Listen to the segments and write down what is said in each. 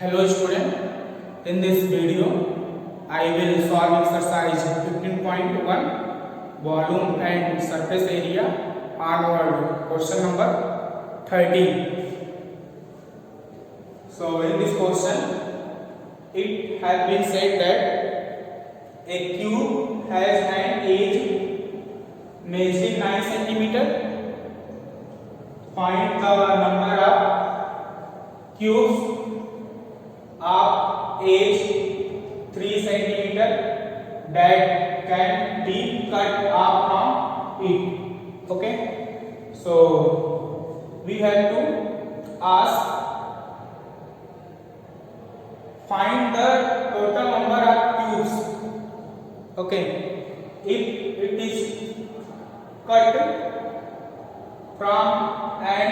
Hello student, in this video I will solve exercise 15.1 volume and surface area onward question number 13. So in this question it has been said that a cube has an edge measuring 9 centimeter. Find the number of cubes of edge 3 centimeter that can be cut off from it. Okay, so we have to ask, find the total number of cubes. Okay, if it is cut from an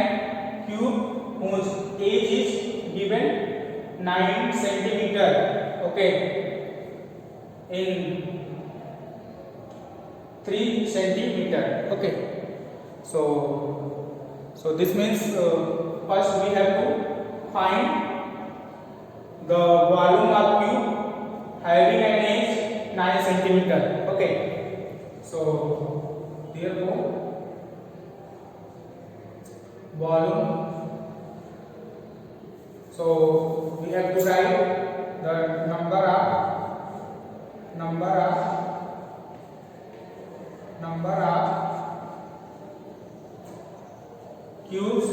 cube whose edge is given 9 centimeter, okay, in 3 centimeter. Okay, so this means first we have to find the volume of cube having an edge 9 centimeter. Okay, so therefore volume, so we have to write the number of cubes,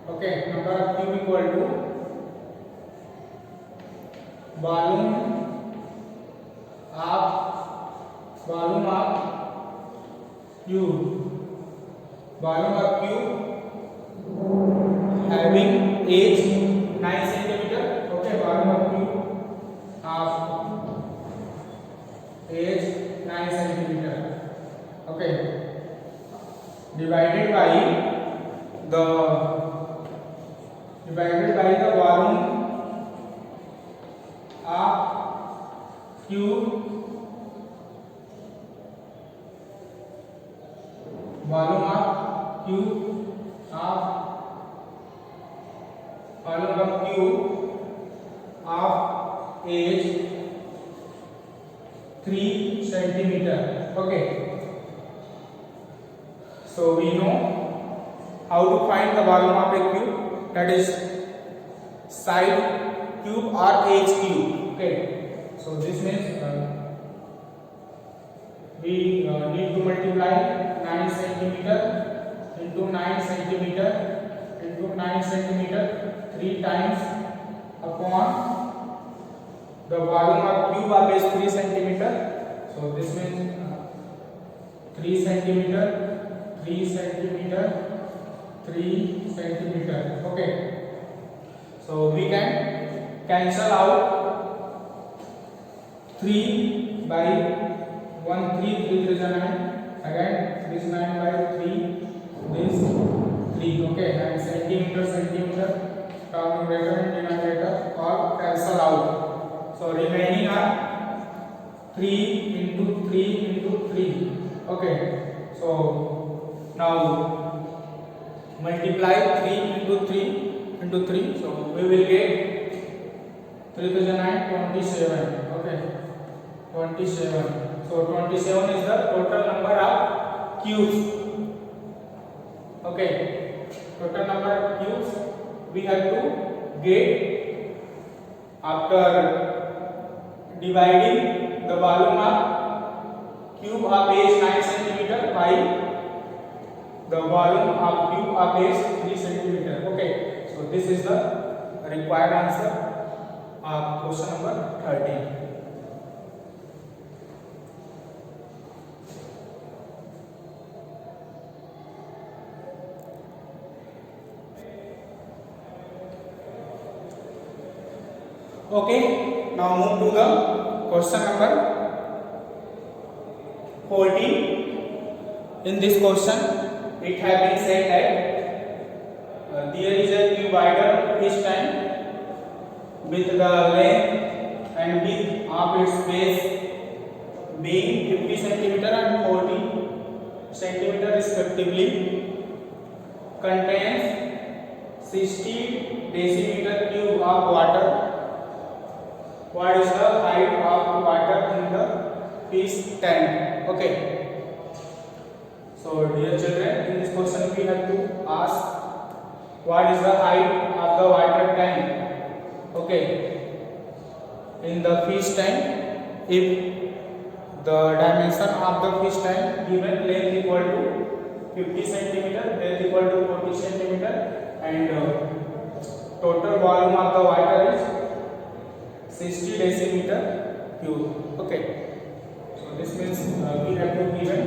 okay, number of cube equal to volume of cube having edge 9 centimeter. Okay, volume of cube of edge 9 centimeter. Okay, divided by the volume of cube, of edge 3 centimeter. Okay, so we know how to find the volume of a cube, that is side cube or edge cube. Okay, so this means we need to multiply 9 centimeter into 9 centimeter into 9 centimeter 3 times upon the volume of cube of is 3 centimeter. So this means 3 centimeter, 3 centimeter, 3 centimeter. Okay, so we can cancel out 3 by 1, 3 is 9. Again this 9 by 3, this 3. Okay, and centimeter, numerator and denominator all cancel out. So remaining are 3 into 3 into 3. Okay, so now multiply 3 into 3 into 3. So we will get 3 to the 9, 27. Okay, 27. So 27 is the total number of cubes. Okay, total number of cubes we have to get after dividing the volume of cube of base 9 centimeter by the volume of cube of base 3 centimeter. Okay, so this is the required answer of question number 13. Okay, now move to the question number 14. In this question, it has been said that there is a cuboidal piston with the length and width of its base being 50 centimeter and 40 centimeter respectively, contains 60 decimeter cube of water. What is the height of water in the fish tank? Okay. So dear children, in this question we have to ask what is the height of the water tank. Okay. In the fish tank, if the dimension of the fish tank given, length equal to 50 centimeter, breadth equal to 40 centimeter, and total volume of the water is 60 decimeter cube. Okay. So this means we have to given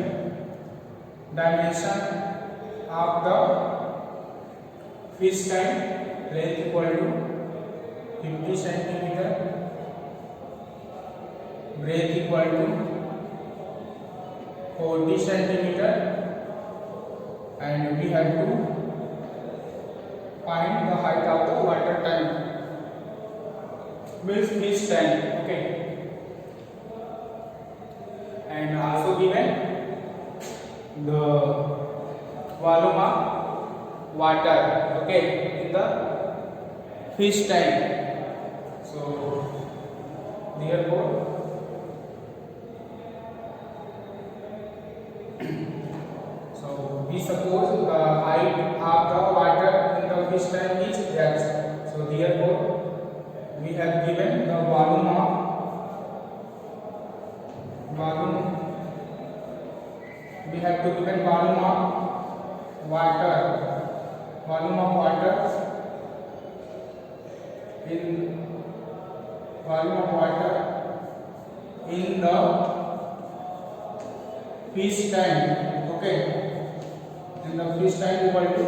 dimension of the fish tank, length equal to 50 centimeter, breadth equal to 40 centimeter, and we have to find the height of the water tank, means fish tank. Okay. And also given the volume of water, okay, in the fish tank. So therefore we suppose the height of the water in the fish tank is x. So therefore we have given the volume of we have to given volume of water in the fish tank. Okay. In the fish tank equal to,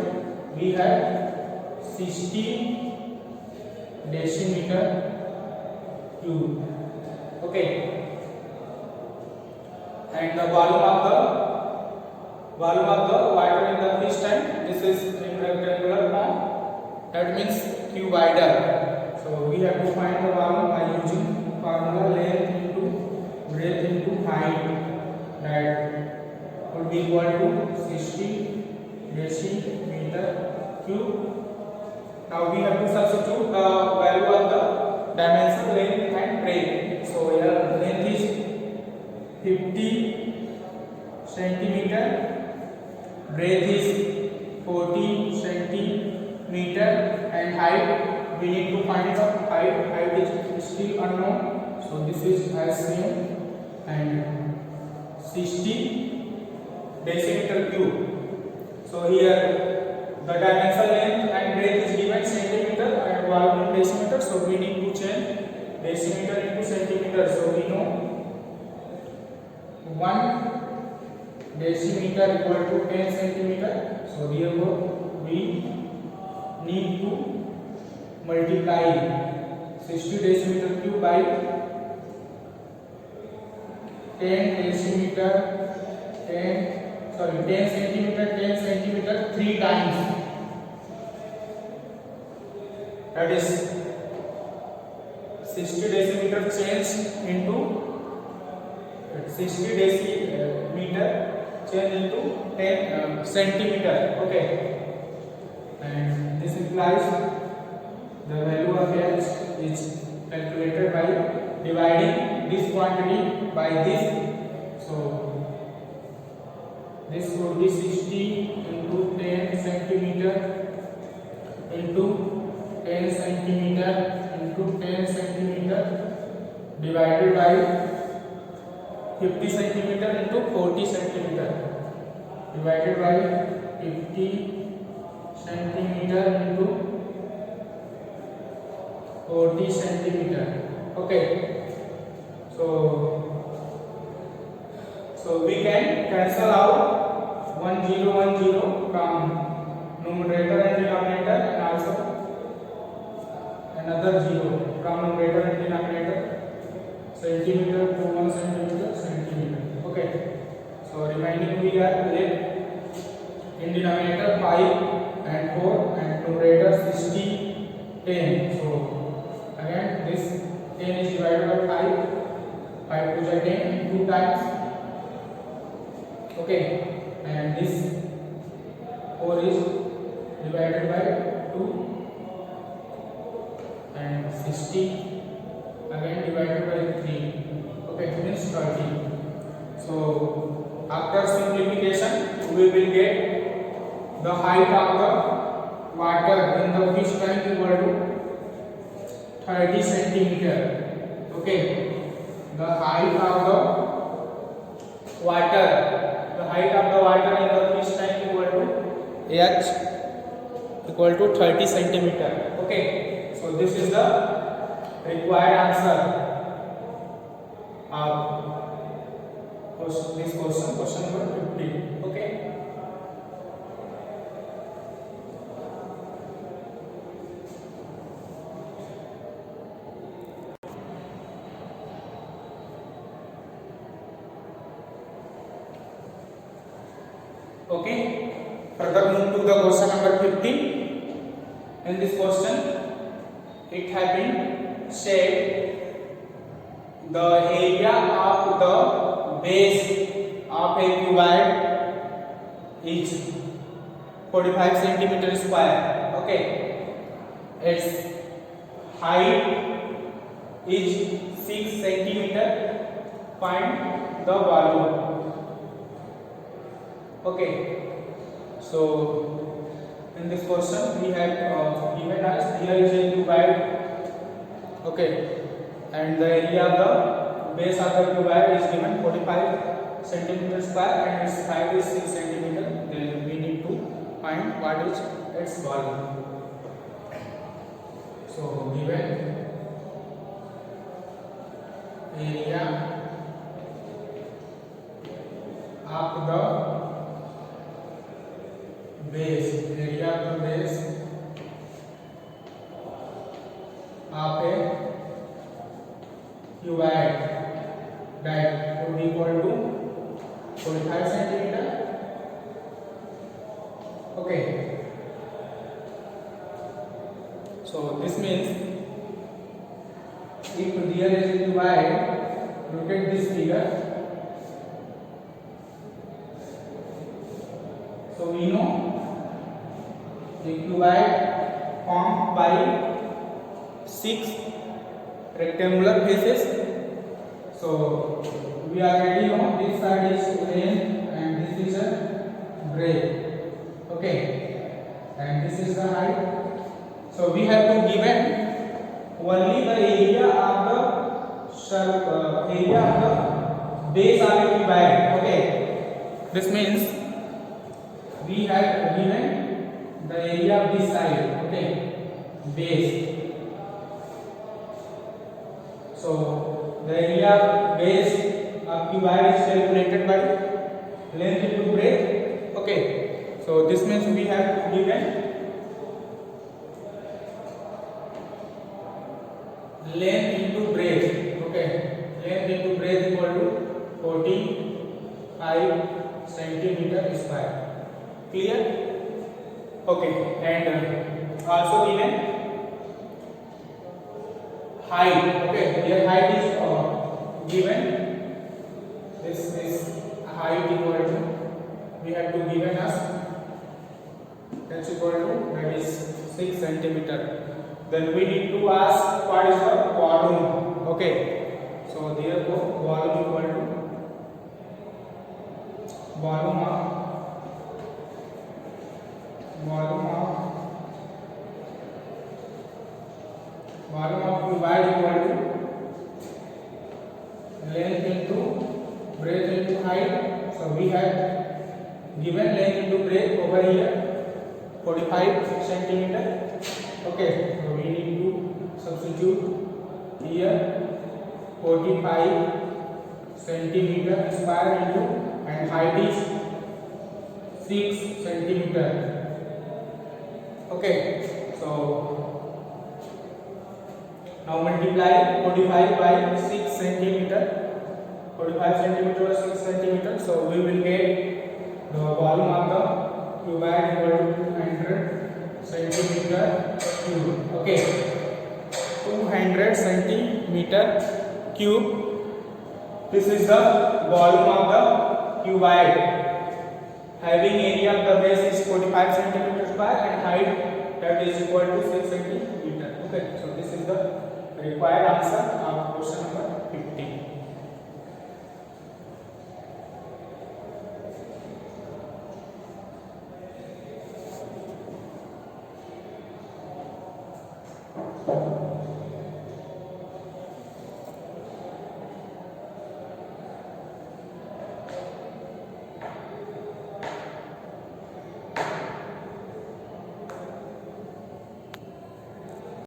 we have 60 decimeter cube. Okay. And the volume of the water in the fish tank, this is in rectangular form, that means cuboidal. So we have to find the volume by using formula length into breadth into height, that would be equal to 60 decimeter cube. Now we have to substitute the value of the dimension, length and breadth. So here length is 50 centimeter, breadth is 40 centimeter, and height we need to find the height. Height is still unknown, so this is as same, and 60 decimeter cube. So here the dimension, length and breadth is given centimeter and volume in decimeter. So we need to change decimeter into centimeter. So we know 1 decimeter equal to 10 centimeter. So therefore we need to multiply 60 decimeter cube by 10 centimeter 3 times. That is 60 decimeter changed into 60 decimeter changed into 10 centimeter. Okay. And this implies the value of h is calculated by dividing this quantity by this. So this would be 60 into 10 centimeter into 10 centimeter into 10 centimeter divided by 50 centimeter into 40 centimeter divided by 50 centimeter into 40 centimeter. Okay. So we can cancel out 1 0 1 0 from numerator and denominator, and also another 0 from numerator and denominator, centimeter to 1 centimeter. Okay. So remaining we are left in denominator 5 and 4 and numerator 60 10. So again this 10 is divided by 5 to the 10 2 times. Okay, and this 4 is divided by 2 and 60 again divided by 3. Okay, means 30. So after simplification we will get the height of the water in the fish tank equal to 30 centimeter. Okay, the height of the water in the fish tank equal to h equal to 30 centimeter. Okay, so this is the required answer of this question number 15. Okay, okay, further move to the question number 15. In this question it has been said the area of the base of a cuboid is 45 centimeter square. Okay, its height is 6 centimeter. Find the volume. Okay, so in this question we have given us here is a cuboid. Okay, and the area of the base of the cuboid is given 45 centimeter square and its height is 6 centimeter. Then we need to find what is its volume. So given area of the base of a cuboid that would be equal to 45 centimeter. Okay, so this means if there is a cuboid, look at this figure. So we know the cuboid formed by 6 rectangular faces. So we already know this side is length and this is a breadth. Okay, and this is the height. So we have to given only the area of the base of a cuboid. Okay, this means we have given the area of this side. Okay, base. So the area of base of cuboid is calculated by length into breadth. Okay, so this means we have given length into breadth. Okay, length into breadth equal to 45 centimeter square. Clear? Okay, and also given height. Okay, here height is given. This is height equal to, we have to given us that's equal to, that is 6 centimeter. Then we need to ask what is the volume. Okay, so therefore volume equal to volume of cuboid equal to length into breadth into height. So we have given length into breadth over here 45 centimeter. Okay, so we need to substitute here 45 centimeter square into, and height is 6 centimeter. Okay, so now multiply 45 by 6 centimeter. 45 centimeter or 6 centimeter. So we will get the volume of the cuboid equal to 200 centimeter cube. Okay, 200 centimeter cube. This is the volume of the cuboid, Having area of the base is 45 centimeter square and height that is equal to 6 centimeter. Okay, so this is the required answer of question number 15.